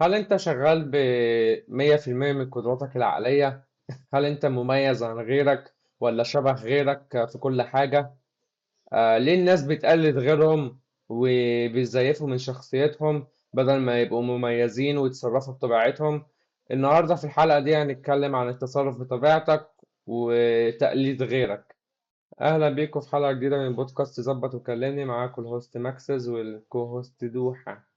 هل أنت شغال ب100% من قدراتك العقلية؟ هل أنت مميز عن غيرك ولا شبه غيرك في كل حاجة؟ ليه الناس بتقلد غيرهم وبيزيفوا من شخصيتهم بدل ما يبقوا مميزين ويتصرفوا بطبيعتهم؟ النهاردة في الحلقة دي هنتكلم عن التصرف بطبيعتك وتقليد غيرك. أهلا بيكم في حلقة جديدة من بودكاست ظبط وكلمني، معاكم الهوست ماكسز والكو هوست دوحة.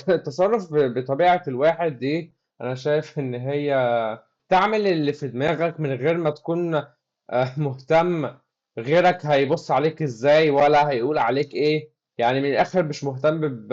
التصرف بطبيعة الواحد دي أنا شايف إن هي تعمل اللي في دماغك من غير ما تكون مهتم غيرك هيبص عليك إزاي ولا هيقول عليك إيه. يعني من الآخر مش مهتم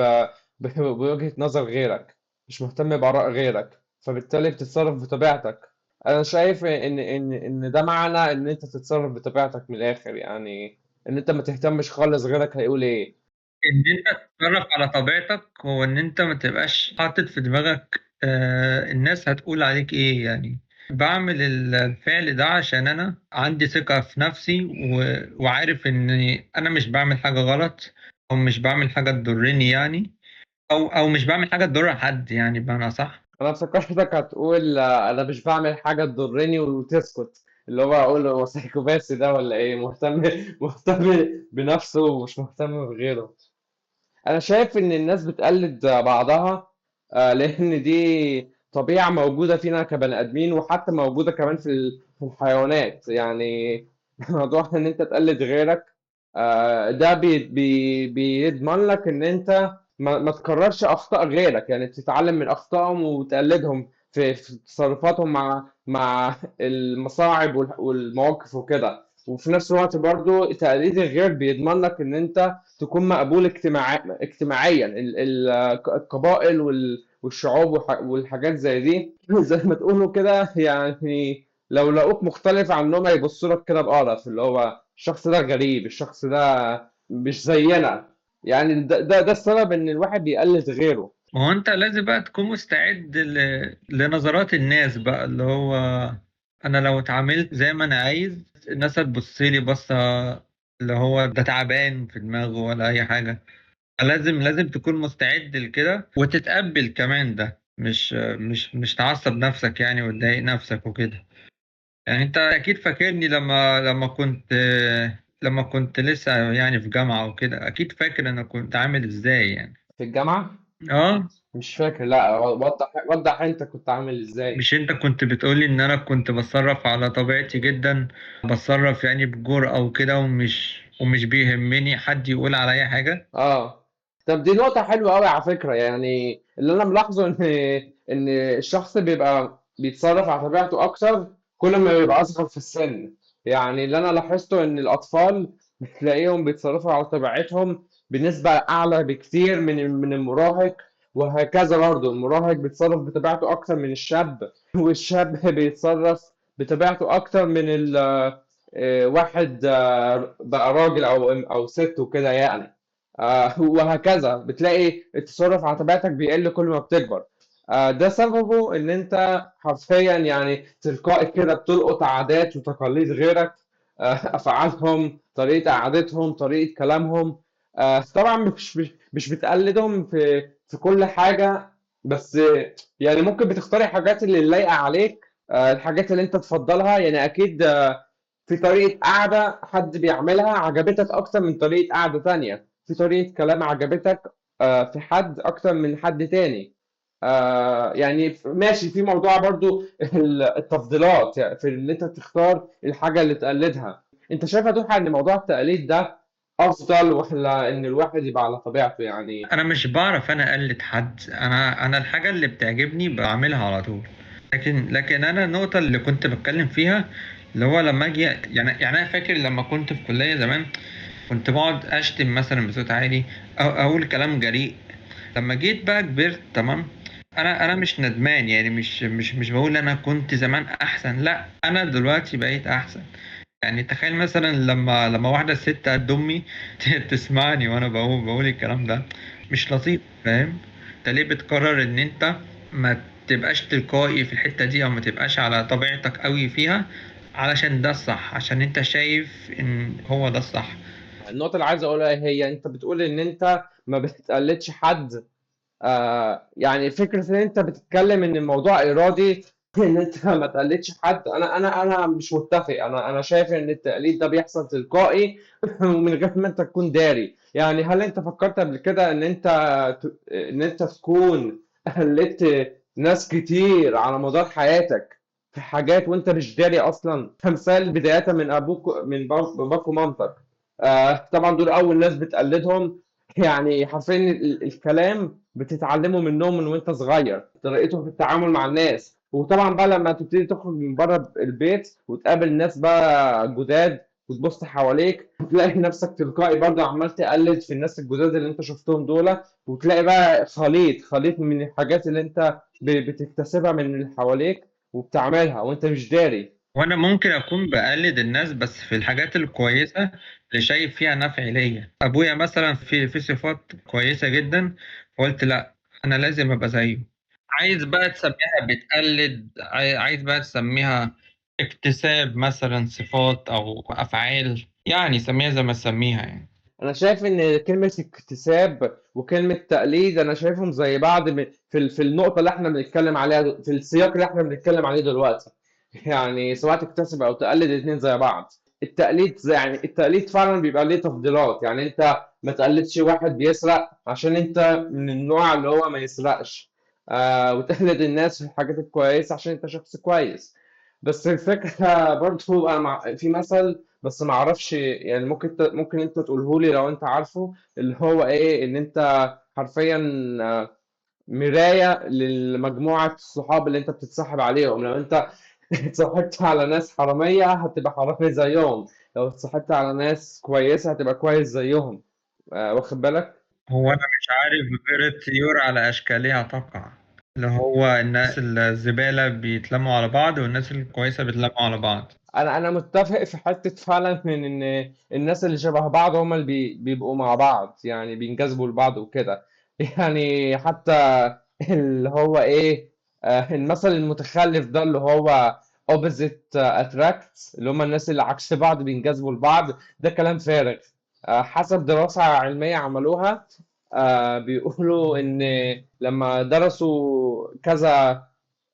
بوجهة نظر غيرك، مش مهتم بآراء غيرك، فبالتالي بتتصرف بطبيعتك. أنا شايف إن ده معنى إن أنت تتصرف بطبيعتك من الآخر، يعني إن أنت ما تهتمش خالص غيرك هيقول إيه. ان انت تتصرف على طبيعتك هو ان انت ما تبقاش حاطط في دماغك الناس هتقول عليك ايه يعني. بعمل الفعل ده عشان انا عندي ثقة في نفسي وعارف ان انا مش بعمل حاجة غلط، او مش بعمل حاجة تضرني يعني، او مش بعمل حاجة تضر حد يعني بمعنى صح. انا افتكرتك هتقول انا مش بعمل حاجه تضرني وتسكت، اللي هو اقول هو سايكوباسي ده ولا ايه، مهتم مهتم بنفسه ومش مهتم بغيره. انا شايف ان الناس بتقلد بعضها، لان دي طبيعه موجوده فينا كبني ادمين وحتى موجوده كمان في الحيوانات يعني. موضوع ان انت تقلد غيرك، ده بيضمن لك ان انت ما تكررش اخطاء غيرك، يعني تتعلم من اخطائهم وتقلدهم في تصرفاتهم مع المصاعب والمواقف وكده. وفي نفس الوقت برضو تقليد الغير بيضمن لك ان انت تكون مقبول اجتماعيا. القبائل والشعوب والحاجات زي دي زي ما تقولوا كده، يعني لو لقوك مختلف عنهم هيبصوا لك كده بقرف، اللي هو الشخص ده غريب، الشخص ده مش زينا. يعني ده السبب ان الواحد بيقلد غيره. ما هو انت لازم بقى تكون مستعد لنظرات الناس بقى، اللي هو انا لو اتعاملت زي ما انا عايز الناس هتبص لي بصة اللي هو ده تعبان في دماغه ولا اي حاجة. لازم تكون مستعد لكده وتتقبل كمان ده، مش تعصب نفسك يعني وتضايق نفسك وكده. يعني انت اكيد فاكرني لما كنت لسه يعني في جامعة وكده، اكيد فاكر انا كنت عامل ازاي يعني. في الجامعة؟ اه. مش فاكر، لا وضح انت كنت عامل ازاي. مش انت كنت بتقولي ان انا كنت بتصرف على طبيعتي جدا، بتصرف يعني بجرأة وكده، ومش بيهمني حد يقول عليا حاجة. اه. طب دي نقطة حلوة قوي على فكرة، يعني اللي انا ملاحظه ان الشخص بيبقى بيتصرف على طبيعته اكتر كل ما بيبقى اصغر في السن. يعني اللي انا لاحظته ان الاطفال بتلاقيهم بيتصرفوا على طبيعتهم بنسبة اعلى بكتير من المراهق، وهكذا برضه المراهق بيتصرف بطبيعته اكتر من الشاب، والشاب بيتصرف بطبيعته اكتر من واحد بقى راجل او ست وكده يعني. وهكذا بتلاقي التصرف على طبيعتك بيقل كل ما بتكبر. ده سببه ان انت حرفيا يعني تلقائي كده بتلقط عادات وتقاليد غيرك، افعالهم، طريقة قعدتهم، طريقة كلامهم. طبعا مش بتقلدهم في كل حاجة، بس يعني ممكن بتختاري الحاجات اللي لايقة عليك، الحاجات اللي انت تفضلها. يعني اكيد في طريقة قعدة حد بيعملها عجبتك أكتر من طريقة قعدة تانية، في طريقة كلام عجبتك في حد أكتر من حد تاني. يعني ماشي في موضوع برضو التفضيلات، يعني في اللي أنت تختار الحاجة اللي تقلدها. أنت شايف يا دوحة إن موضوع التقليد ده أفضل ولا إن الواحد يبقى على طبيعته يعني؟ انا مش بعرف انا اقلد حد، انا الحاجة اللي بتعجبني بعملها على طول. لكن انا النقطة اللي كنت بتكلم فيها اللي هو لما اجي يعني انا فاكر لما كنت في كلية زمان كنت بقعد اشتم مثلا بصوت عالي او اقول كلام جريء. لما جيت بقى كبرت تمام، انا مش ندمان يعني، مش بقول انا كنت زمان احسن، لا انا دلوقتي بقيت احسن. يعني تخيل مثلا لما واحده ست قد امي تسمعني وانا بقول الكلام ده، مش لطيف فاهم. انت ليه بتقرر ان انت ما تبقاش تلقائي في الحته دي او ما تبقاش على طبيعتك قوي فيها، علشان ده الصح، عشان انت شايف ان هو ده الصح. النقطة اللي عايز أقولها هي أنت بتقول إن أنت ما بتقلدش حد يعني فكرة ان انت بتتكلم ان الموضوع ارادي ان انت ما تقلدش حد، انا مش متفق. انا شايف ان التقليد ده بيحصل تلقائي ومن غير ما انت تكون داري. يعني هل انت فكرت قبل كده ان انت تكون قلدت ناس كتير على مدار حياتك في حاجات وانت مش داري اصلا؟ كمثال بداية من ابوك، من باباك ومامتك. طبعا دول اول ناس بتقلدهم. يعني حرفيا الكلام بتتعلمه منهم من وانت صغير، طريقتهم في التعامل مع الناس. وطبعا بقى لما تبتدي تخرج من بره البيت وتقابل ناس بقى جداد وتبص حواليك، تلاقي نفسك تلقائي برضه عمال تقلد في الناس الجداد اللي انت شفتهم دول. وتلاقي بقى خليط من الحاجات اللي انت بتكتسبها من اللي حواليك وبتعملها وانت مش داري. وانا ممكن اكون بقلد الناس بس في الحاجات الكويسه اللي شايف فيها نفع ليا. ابويا مثلا في صفات كويسه جدا، قلت لا، انا لازم ابقى زيه. عايز بقى تسميها بتقلد، عايز بقى تسميها اكتساب مثلا صفات او افعال، يعني سميها زي ما تسميها يعني. انا شايف ان كلمة اكتساب وكلمة تقليد انا شايفهم زي بعض في النقطة اللي احنا بنتكلم عليها، في السياق اللي احنا بنتكلم عليه دلوقتي. يعني سواء تكتسب او تقلد الاتنين زي بعض. التقليد يعني التقليد فعلا بيبقى ليه تفضيلات. يعني انت ما تقلدش واحد بيسرق عشان انت من النوع اللي هو ما يسرقش. وتقلد الناس في الحاجات الكويسة عشان انت شخص كويس. بس الفكرة برضو انا في مثل بس ما اعرفش، يعني ممكن انت تقوله لي لو انت عارفه، اللي هو ايه، ان انت حرفيا مراية لمجموعة الصحاب اللي انت بتتصاحب عليهم. لو انت اتصاحبت على ناس حرامية هتبقى حرامي زيهم، لو اتصاحبت على ناس كويسة هتبقى كويس زيهم. واخد بالك؟ هو انا مش عارف غير الطيور على اشكالها تقع، اللي هو الناس الزباله بيتلموا على بعض والناس الكويسه بيتلموا على بعض. انا متفق في حته فعلا من ان الناس اللي شبه بعض هم اللي بيبقوا مع بعض، يعني بينجذبوا لبعض وكده. يعني حتى اللي هو ايه، المثل المتخلف ده اللي هو opposite attracts، اللي هم الناس اللي عكس بعض بينجذبوا لبعض، ده كلام فارغ. حسب دراسة علمية عملوها، بيقولوا ان لما درسوا كذا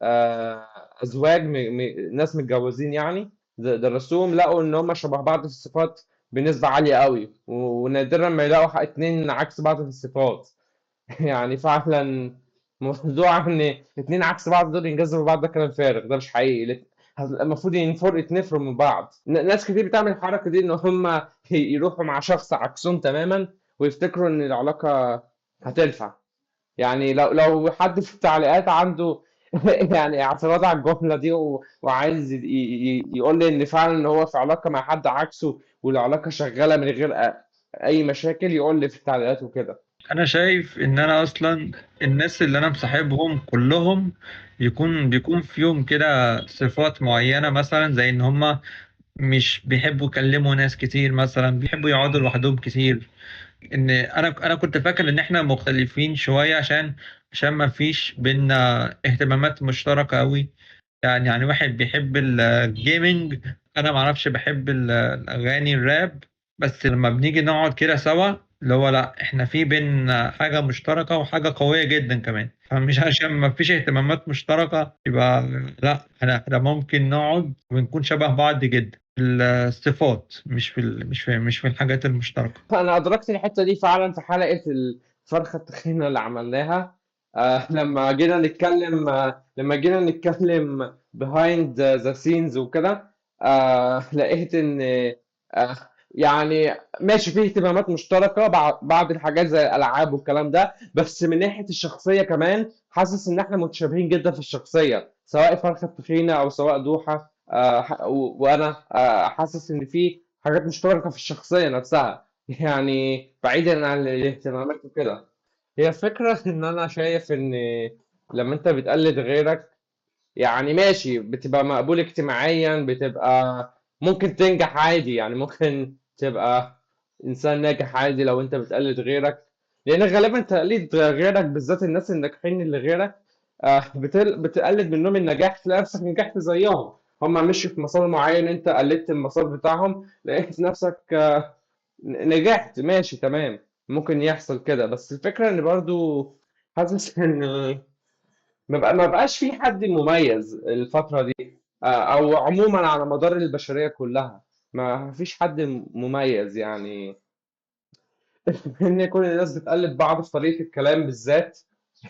آه، ازواج ناس متجوزين يعني، درسوهم لقوا ان هم شبه بعض في الصفات بنسبة عالية قوي، ونادرا ما يلاقوا اتنين عكس بعض في الصفات. يعني فعلا موضوع ان اتنين عكس بعض دول ينجذبوا بعض ده كلام فارغ، ده مش حقيقي. المفروض يتنفروا من بعض. ناس كتير بتعمل الحركة دي ان هم يروحوا مع شخص عكسهم تماما ويفتكروا ان العلاقة هتنفع. يعني لو حد في التعليقات عنده يعني اعتراض على الجملة دي وعايز يقول لي ان فعلا ان هو في علاقة مع حد عكسه والعلاقة شغالة من غير اي مشاكل، يقول لي في التعليقات وكده. انا شايف ان انا اصلا الناس اللي انا مصاحبهم كلهم بيكون فيهم كده صفات معينة، مثلا زي ان هم مش بيحبوا يكلموا ناس كتير، مثلا بيحبوا يقعدوا لوحدهم كتير. ان انا كنت فاكر ان احنا مختلفين شوية عشان ما فيش بينا اهتمامات مشتركة قوي. يعني واحد بيحب الجيمنج، انا ما اعرفش بحب الاغاني الراب. بس لما بنيجي نقعد كده سوا، اللي هو لا، احنا في بين حاجة مشتركة وحاجة قوية جدا كمان. فمش عشان ما فيش اهتمامات مشتركة يبقى لا، احنا ممكن نقعد ونكون شبه بعض جدا. الصفات مش في الحاجات المشتركة. انا ادركت الحته دي فعلا في حلقه الفرخه التخينه اللي عملناها. لما جينا نتكلم behind the scenes وكده. لقيت ان يعني ماشي فيه اهتمامات مشتركه، بعض الحاجات زي الالعاب والكلام ده، بس من ناحيه الشخصيه كمان حاسس ان احنا متشابهين جدا في الشخصيه، سواء فرخه التخينه او سواء دوحه. وانا حاسس ان في حاجات مشتركة في الشخصية نفسها. يعني بعيدا عن الاهتمامات وكده. هي الفكرة إن أنا شايف إن لما أنت بتقلد غيرك، يعني ماشي بتبقى مقبول اجتماعيا، بتبقى ممكن تنجح عادي، يعني ممكن تبقى إنسان ناجح عادي لو أنت بتقلد غيرك. لأن غالبا تقليد غيرك، بالذات الناس الناجحين اللي غيرك، بتقلد منهم النجاح، تلاقي نفسك نجحت زيهم. هما مشوا في مسار معين، أنت قلدت المسار بتاعهم، لقيت نفسك نجحت. ماشي تمام، ممكن يحصل كده. بس الفكرة ان برضو حاسس ان ما بقاش في حد مميز الفترة دي، او عموما على مدار البشرية كلها ما فيش حد مميز يعني. ان كل الناس بتقلد بعض في طريقة الكلام بالذات.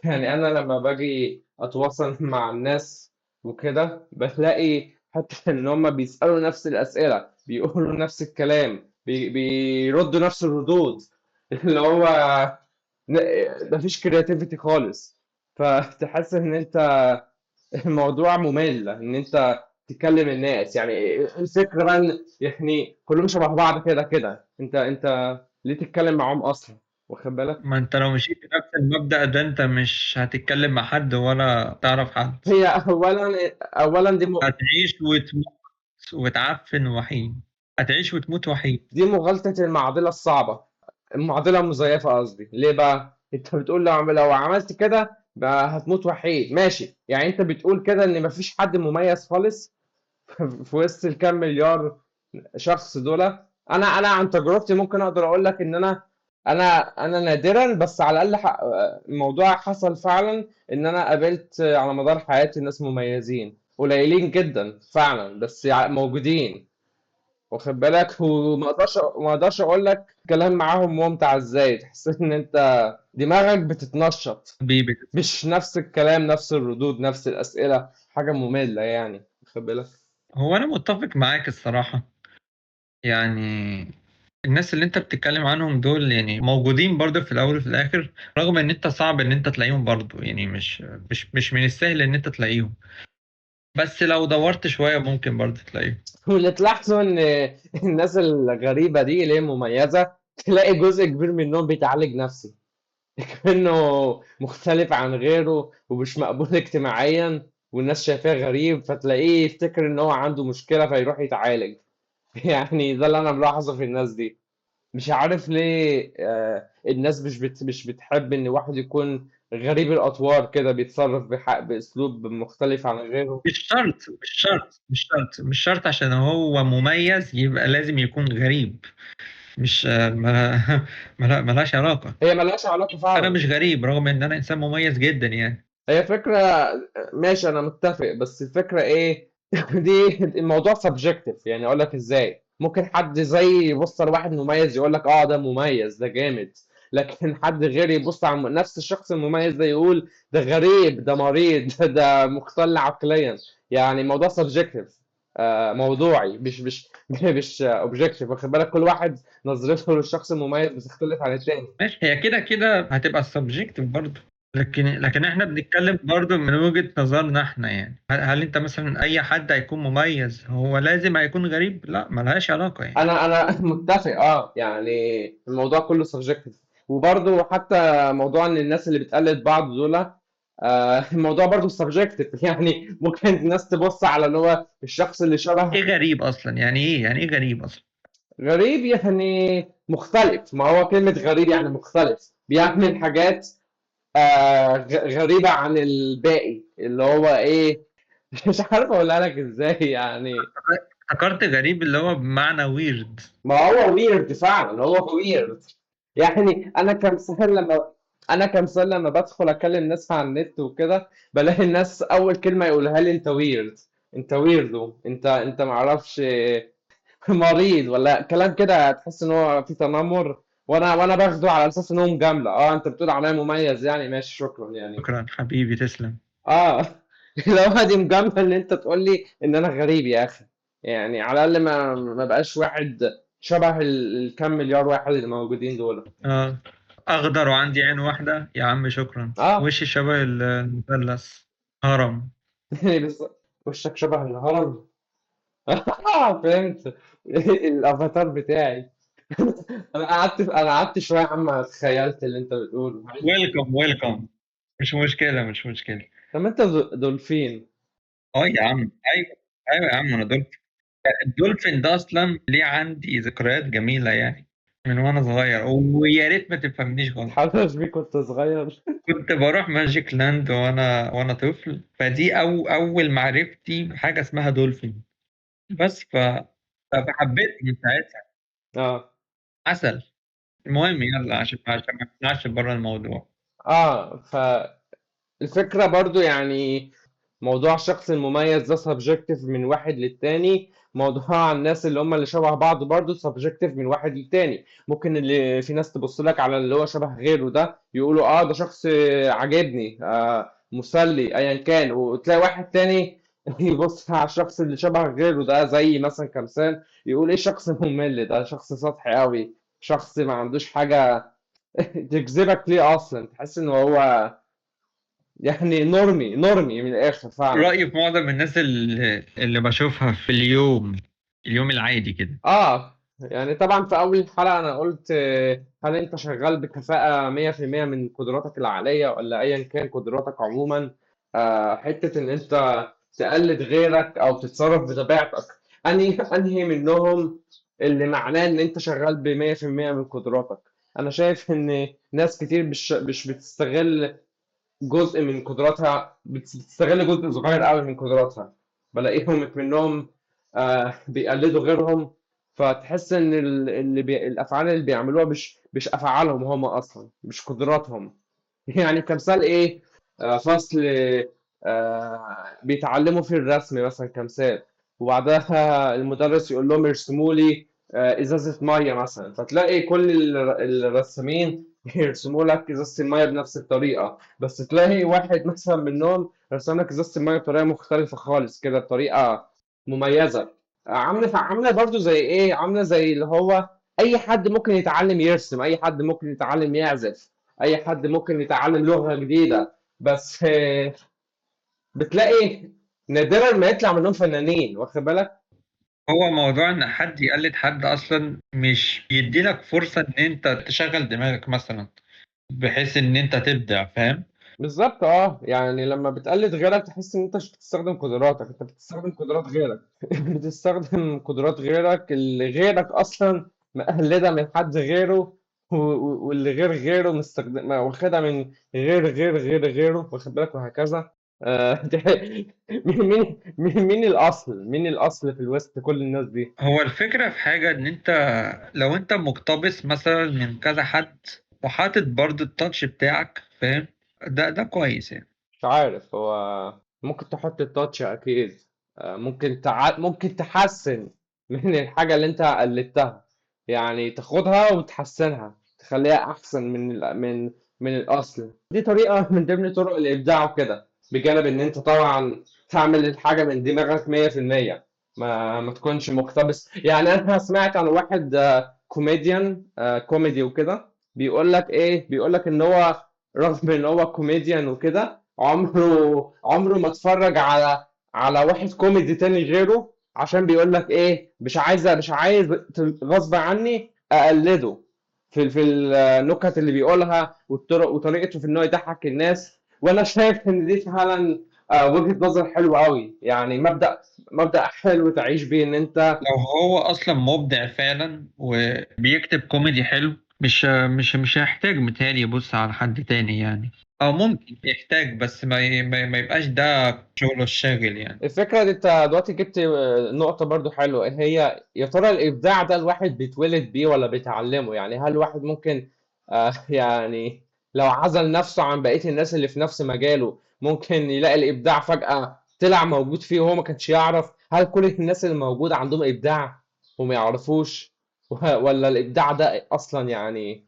يعني انا لما باجي اتواصل مع الناس وكده بتلاقي حتى ان هم بيسألوا نفس الأسئلة، بيقولوا نفس الكلام، بيردوا نفس الردود. اللي هو مفيش كرياتيفيتي خالص. فتحس ان انت الموضوع ممل ان انت تكلم الناس. يعني الفكرة بقى يعني كلهم شبه بعض كده كده، انت ليه تتكلم معاهم اصلا؟ واخد بالك؟ ما انت لو مشيت بنفس المبدأ ده انت مش هتتكلم مع حد ولا تعرف حد. هي اولا هتعيش وتموت وتعفن وحيد. هتعيش وتموت وحيد. دي مغالطة المعضلة الصعبة، المعضلة المزيفة قصدي. ليه بقى؟ انت بتقول لو عملت كده بقى هتموت وحيد، ماشي. يعني انت بتقول كده ان مفيش حد مميز خالص في وسط الكام مليار شخص دول. انا عن تجربتي ممكن اقدر اقول لك ان انا نادرا، بس على الاقل الموضوع حصل فعلا ان انا قابلت على مدار حياتي ناس مميزين قليلين جدا فعلا، بس موجودين. واخد بالك؟ وما اقدرش اقول لك كلام معاهم ممتع ازاي. تحس ان انت دماغك بتتنشط، حبيبي. مش نفس الكلام، نفس الردود، نفس الاسئله، حاجه ممله يعني. واخد بالك؟ هو انا متفق معاك الصراحة. يعني الناس اللي انت بتتكلم عنهم دول يعني موجودين برضه في الاول وفي الاخر، رغم ان انت صعب ان انت تلاقيهم برضه، يعني مش من السهل ان انت تلاقيهم، بس لو دورت شوية ممكن برضه تلاقيهم. واللي تلاحظوا ان الناس الغريبه دي اللي هي مميزه تلاقي جزء كبير منهم بيتعالج نفسي. انه مختلف عن غيره ومش مقبول اجتماعيا، والناس شايفاه غريب، فتلاقيه يفتكر ان هو عنده مشكله فيروح يتعالج. يعني ده اللي انا ملاحظه في الناس دي. مش عارف ليه الناس مش بتحب ان واحد يكون غريب الاطوار كده، بيتصرف باسلوب مختلف عن غيره. مش شرط عشان هو مميز يبقى لازم يكون غريب. مش ملهاش علاقة. هي ملهاش علاقة انا فعلا. مش غريب رغم ان انا انسان مميز جدا يعني. هي فكرة، ماشي انا متفق، بس الفكرة ايه؟ دي الموضوع سبجكتيف. يعني اقول لك ازاي؟ ممكن حد زي يبص على واحد مميز يقول لك اه ده مميز ده جامد، لكن حد غير يبص على نفس الشخص المميز ده يقول ده غريب ده مريض ده مختل عقليا. يعني الموضوع سبجكتيف، موضوعي، مش اوبجكتيف. واخد بالك؟ كل واحد نظرته للشخص المميز بتختلف عن التاني. ماشي، هي كده كده هتبقى سبجكتيف برضه. لكن احنا بنتكلم برضه من وجهة نظرنا احنا. يعني هل انت مثلا اي حد هيكون مميز هو لازم هيكون غريب؟ لا، ملهاش علاقة يعني. انا متفق، يعني الموضوع كله سبجكتيف. وبرضه حتى موضوع ان الناس اللي بتقلد بعض دول، الموضوع برضه سبجكتيف. يعني ممكن الناس تبص على اللي هو الشخص اللي ايه شبه. غريب اصلا؟ يعني ايه غريب اصلا؟ غريب يعني مختلف. ما هو كلمة غريب يعني مختلف، بيعمل حاجات غريبة عن الباقي. اللي هو ايه؟ مش عارف اقولها لك ازاي يعني. افتكرت غريب اللي هو بمعنى ويرد. ما هو ويرد فعلا، هو ويرد. يعني انا كمثال لما بدخل اكلم ناس على النت وكده بلاقي الناس اول كلمه يقولها لي انت ويرد، انت ويردو، انت معرفش مريض ولا كلام كده. تحس ان هو في تنمر، وانا باخده على اساس انهم جمله. اه انت بتقول عليا مميز يعني، ماشي شكرا يعني. شكرا حبيبي، تسلم. اه. لو دي مجامله ان انت تقول لي ان انا غريب يا اخي. يعني على الاقل ما بقاش واحد شبه الكام مليار واحد اللي موجودين دول. اه، اخضر وعندي عين واحدة يا عم، شكرا. اه. وشي شبه المثلث. هرم. بس وشك شبه الهرم. فهمت. الافاتار بتاعي. انا قعدت شويه يا عم تخيلت اللي انت بتقوله. ويلكم ويلكم. مش مشكلة. طب ما انت دولفين. اه يا عم، ايوه. ايوه يا عم، انا دولفين. الدولفين ده اصلا ليه عندي ذكريات جميلة يعني، من وانا صغير، ويا ريت ما تفهمنيش غلط. اتحرش بيك وانت صغير. كنت بروح ماجيك لاند وانا طفل، فدي اول معرفتي بحاجة اسمها دولفين. بس فحبيت من ساعتها. اه. عسل. المهم يلا، عشان ما نطلعش بره الموضوع. فالفكرة برضو يعني موضوع الشخص المميز ده سبجكتيف من واحد للتاني. موضوع الناس اللي هم اللي شبه بعض برضو سبجكتيف من واحد للتاني. ممكن اللي في ناس تبص لك على اللي هو شبه غيره ده يقولوا اه ده شخص عاجبني مسلي ايا كان، وتلاقي واحد تاني يبص على الشخص اللي شبه غيره ده زي مثلا كمثال يقول ايه شخص ممل ده، شخص سطحي قوي، شخص ما عندوش حاجة تجذبك ليه اصلا، تحس ان هو يعني نورمي من الاخر فعلا. رأيي في معظم الناس اللي بشوفها في اليوم العادي كده. يعني طبعا في اول الحلقة انا قلت هل انت شغال بكفاءة 100% من قدراتك العقلية ولا ايا كان قدراتك عموما. حتة ان انت تقلد غيرك او تتصرف بطبيعتك، انهي منهم اللي معناه ان انت شغال ب 100% من قدراتك. انا شايف ان ناس كتير مش بتستغل جزء من قدراتها، بتستغل جزء صغير قوي من قدراتها. بلاقيهم منهم بيقلدوا غيرهم، فتحس ان الافعال اللي بيعملوها مش افعالهم هم اصلا، مش قدراتهم. يعني كمثال ايه، فصل بيتعلموا فيه الرسم مثلا كمثال، وبعدها المدرس يقول لهم ارسموا لي ازازة مية مثلا، فتلاقي كل الرسامين يرسموا لك ازازة المية بنفس الطريقة، بس تلاقي واحد مثلا منهم رسم لك ازازة المية بطريقة مختلفة خالص كده، بطريقة مميزة. عاملة برضو زي ايه، عاملة زي اللي هو اي حد ممكن يتعلم يرسم، اي حد ممكن يتعلم يعزف، اي حد ممكن يتعلم لغة جديدة، بس بتلاقي نادرا ما يطلع منهم فنانين، واخد بالك. هو موضوع ان حد يقلد حد اصلا مش بيديلك فرصة ان انت تشغل دماغك مثلا، بحيث ان انت تبدع، فاهم؟ بالظبط يعني لما بتقلد غيرك تحس ان انت مش بتستخدم قدراتك، انت بتستخدم قدرات غيرك. بتستخدم قدرات غيرك اللي غيرك اصلا مقلدة من حد غيره، واللي غيره مستخدم واخدها من غيره، واخد بالك، وهكذا. مين الاصل في الوسط كل الناس دي. هو الفكرة في حاجة ان انت لو انت مقتبس مثلا من كذا حد وحاطط برضو التاتش بتاعك، فاهم؟ ده كويس يعني. مش عارف، هو ممكن تحط التاتش اكيد، ممكن تحسن من الحاجة اللي انت قلدتها، يعني تاخدها وتحسنها تخليها احسن من الاصل. دي طريقة من ضمن طرق الابداع وكده، بجانب ان انت طبعا تعمل الحاجة من دماغك 100%، ما تكونش مقتبس. يعني انا سمعت عن واحد كوميديان كوميدي وكده، بيقول لك ان هو رغم ان هو كوميديان وكده عمره ما اتفرج على واحد كوميدي تاني غيره، عشان بيقول لك ايه، مش عايز غصب عني اقلده في النكت اللي بيقولها والطرق وطريقته في ان هو يضحك الناس. وانا شايف ان دي فعلا وجهة نظر حلوة قوي، يعني مبدأ حلو تعيش بيه ان انت. لو هو اصلا مبدع فعلا وبيكتب كوميدي حلو، مش هيحتاج متهيألي يبص على حد تاني يعني. او ممكن يحتاج، بس ما يبقاش ده شغله الشاغل يعني. الفكرة دي انت دلوقتي جبت نقطة برضو حلوة، ايه هي يا ترى الإبداع ده الواحد بيتولد بيه ولا بيتعلمه؟ يعني هل الواحد ممكن يعني لو عزل نفسه عن بقية الناس اللي في نفس مجاله ممكن يلاقي الإبداع فجأة طلع موجود فيه وهو ما كانش يعرف؟ هل كل الناس اللي موجودة عندهم إبداع وما يعرفوش؟ ولا الإبداع ده أصلا يعني،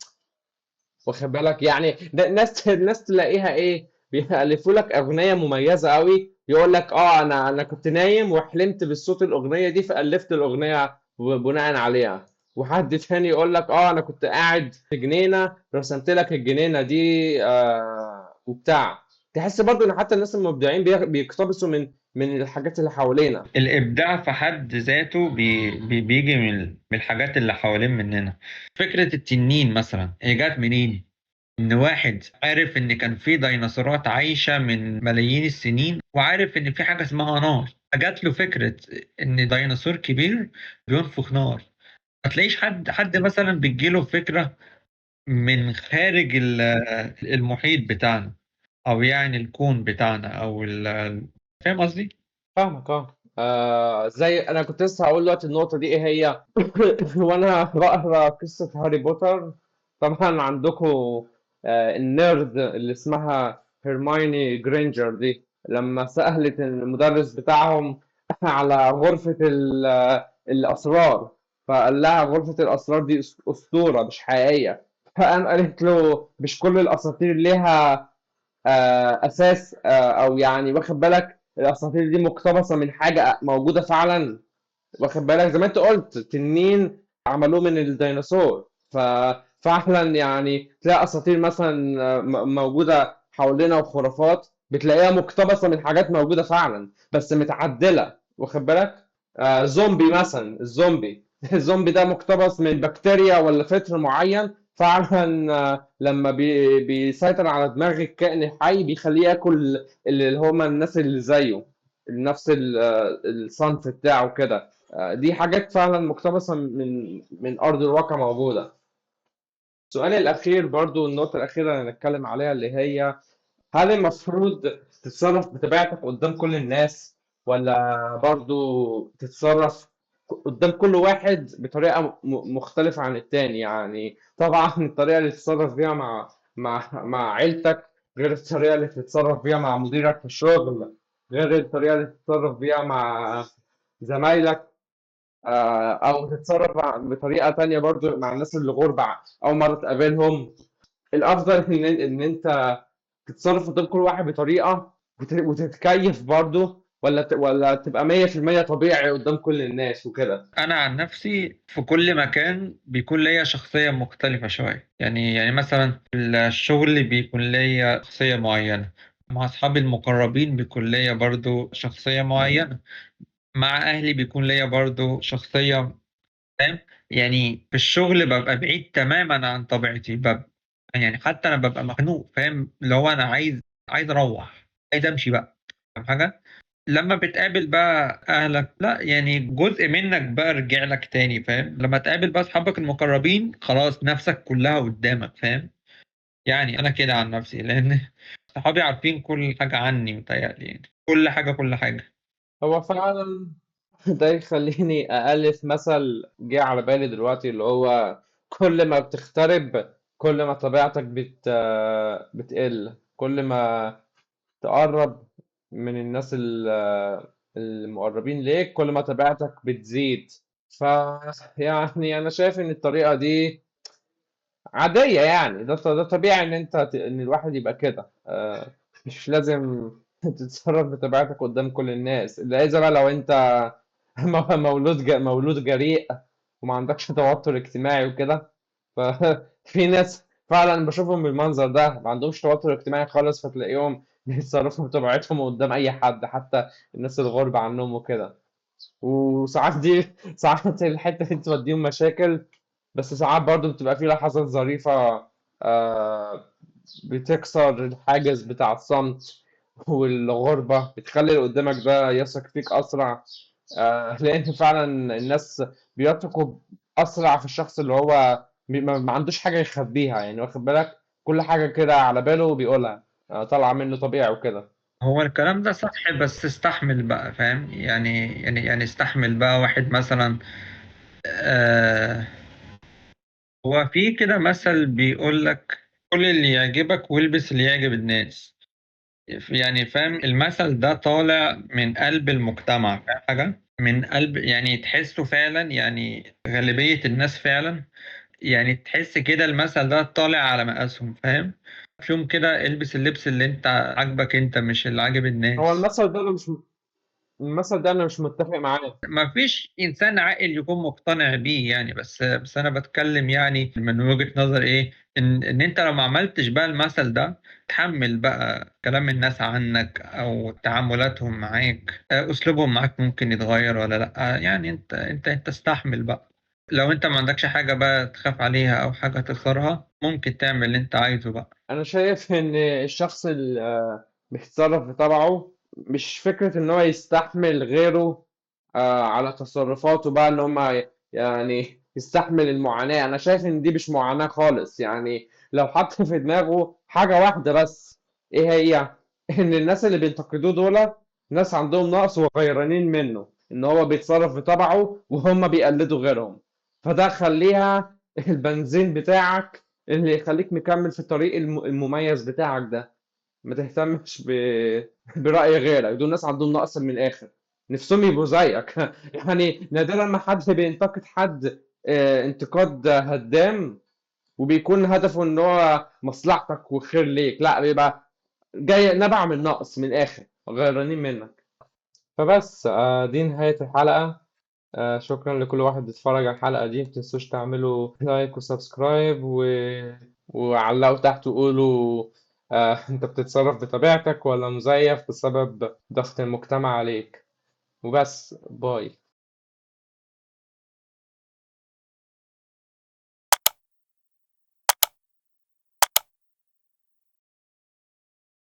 واخد بالك، يعني الناس تلاقيها ايه، بيألفوا لك اغنيه مميزه قوي، يقول لك انا كنت نايم وحلمت بالصوت الاغنيه دي فألفت الاغنيه بناء عليها. وحد تاني يقول لك انا كنت قاعد في جنينه رسمت لك الجنينه دي وبتاع. تحس برضو ان حتى الناس المبدعين بيقتبسوا من الحاجات اللي حوالينا. الابداع في حد ذاته بيجي من الحاجات اللي حوالين مننا. فكرة التنين مثلا هي جات منين؟ إن واحد عارف إن كان في ديناصورات عايشة من ملايين السنين، وعارف إن في حاجة اسمها نار، فجات له فكرة إن ديناصور كبير بينفخ نار. ما تلاقيش حد مثلا بتجيله فكرة من خارج المحيط بتاعنا، أو يعني الكون بتاعنا، فاهم قصدي؟ فاهمك زي انا كنت لسه هقول دلوقتي النقطه دي ايه هي. وانا بقرا قصه هاري بوتر، طبعا عندكم النيرد اللي اسمها هيرمايني جرينجر دي، لما سألت المدرس بتاعهم على غرفة الأسرار، فقال لها غرفة الأسرار دي أسطورة مش حقيقية. فقام قالت له مش كل الأساطير ليها أساس، أو يعني واخد بالك الأساطير دي مقتبسة من حاجة موجودة فعلا. واخد بالك زي ما انت قلت تنين عملوه من الديناصور، ففعلا يعني تلاقي اساطير مثلا موجوده حوالينا وخرافات بتلاقيها مقتبسه من حاجات موجوده فعلا بس متعدله. واخد بالك زومبي مثلا، الزومبي الزومبي ده مقتبس من بكتيريا ولا فطر معين فعلا، لما بيسيطر على دماغ الكائن الحي بيخليه ياكل اللي هما الناس اللي زيه، نفس الصنف بتاعه كده. دي حاجات فعلا مقتبسة من أرض الواقع موجودة. السؤال الأخير برضو، النقطة الأخيرة اللي هنتكلم عليها اللي هي هل المفروض تتصرف بطبيعتك قدام كل الناس، ولا برضو تتصرف قدام كل واحد بطريقة مختلفة عن التاني؟ يعني طبعا الطريقة اللي تتصرف بيها مع عيلتك غير الطريقة اللي تتصرف بيها مع مديرك في الشغل، غير الطريقة اللي تتصرف بيها مع زمايلك، او تتصرف بطريقه تانية برضو مع الناس اللي غربة اول مره تقابلهم. الافضل ان انت تتصرف قدام كل واحد بطريقه وتتكيف برضو، ولا تبقى 100% طبيعي قدام كل الناس وكده؟ انا عن نفسي في كل مكان بيكون ليا شخصية مختلفة شوية، يعني مثلا في الشغل بيكون ليا شخصية معينة، مع اصحابي المقربين بيكون ليا برضو شخصية معينة، مع اهلي بيكون ليا برضو شخصية، فاهم؟ يعني في الشغل ببقى بعيد تماما عن طبيعتي، ببقى يعني حتى انا ببقى مخنوق، فاهم؟ اللي هو انا عايز اروح، عايز امشي بقى، فاهم حاجة؟ لما بتقابل بقى اهلك، لا يعني جزء منك بقى رجع لك تاني، فاهم؟ لما تقابل بقى اصحابك المقربين خلاص نفسك كلها قدامك، فاهم؟ يعني انا كده عن نفسي، لان صحابي عارفين كل حاجة عني، متهيألي يعني كل حاجة كل حاجة. هو فعلا ده يخليني ألف مثل جه على بالي دلوقتي، اللي هو كل ما بتغترب كل ما طبيعتك بتقل، كل ما تقرب من الناس المقربين ليك كل ما طبيعتك بتزيد. ف يعني انا شايف ان الطريقة دي عادية، يعني ده طبيعي ان ان الواحد يبقى كده، مش لازم تتصرف بطبيعتك قدام كل الناس، الا اذا بقى لو انت مولود جريء وما عندكش توتر اجتماعي وكده. ففي ناس فعلا بشوفهم بالمنظر ده ما عندهمش توتر اجتماعي خالص، فتلاقيهم بيتصرفوا بطبيعتهم قدام اي حد حتى الناس الغرب عنهم وكده. وساعات دي ساعات الحتة دي توديهم مشاكل، بس ساعات برضو بتبقى في لحظات ظريفة، آه، بتكسر الحاجز بتاع الصمت والغربة، بتخلي اللي قدامك ده يثق فيك أسرع، لأن فعلا الناس بيثقوا أسرع في الشخص اللي هو ما عندوش حاجة يخبيها، يعني واخد بالك كل حاجة كده على باله بيقولها، طالعة منه طبيعي وكده. هو الكلام ده صح، بس استحمل بقى، فاهم؟ يعني استحمل بقى واحد مثلا، آه هو في كده مثل بيقول لك كل اللي يعجبك والبس اللي يعجب الناس. يعني فاهم المثل ده طالع من قلب المجتمع، فاهم حاجة؟ من قلب، يعني تحسه فعلا، يعني غالبية الناس فعلا، يعني تحس كده المثل ده طالع على مقاسهم، فاهم؟ فيهم كده البس اللبس اللي انت عاجبك انت، مش اللي عاجب هو الناس. المثل ده أنا مش متفق معاه. ما فيش انسان عاقل يكون مقتنع بيه يعني، بس انا بتكلم يعني من وجهة نظر ايه، ان انت لو ما عملتش بقى المثل ده، تحمل بقى كلام الناس عنك او تعاملاتهم معاك، اسلوبهم معاك ممكن يتغير ولا لا، يعني انت استحمل بقى. لو انت ما عندكش حاجة بقى تخاف عليها او حاجة تخسرها، ممكن تعمل اللي انت عايزه بقى. انا شايف ان الشخص اللي بيتصرف بطبعه مش فكرة ان هو يستحمل غيره على تصرفاته بقى، ان هم يعني يستحمل المعاناة. انا شايف ان دي مش معاناة خالص، يعني لو حط في دماغه حاجة واحدة بس، ايه هي؟ ان الناس اللي بينتقدوه دول ناس عندهم نقص وغيرانين منه، ان هو بيتصرف بطبعه وهم بيقلدوا غيرهم. فده خليها البنزين بتاعك اللي يخليك مكمل في الطريق المميز بتاعك ده. ما تهتمش برأي غيرك، دول ناس عندهم نقص من الآخر، نفسهم يبقوا زيك. يعني نادرا ما حد بينتقد حد انتقاد هدام وبيكون هدفه ان هو مصلحتك وخير ليك، لا بيبقى جاي نبع من نقص من الآخر، غيرانين منك. فبس دي نهاية الحلقة. شكرا لكل واحد اتفرج على الحلقة دي، متنسوش تعملوا لايك وسبسكرايب وعلقوا تحت وقولوا انت بتتصرف بطبيعتك ولا مزيف بسبب ضغط المجتمع عليك. وبس، باي.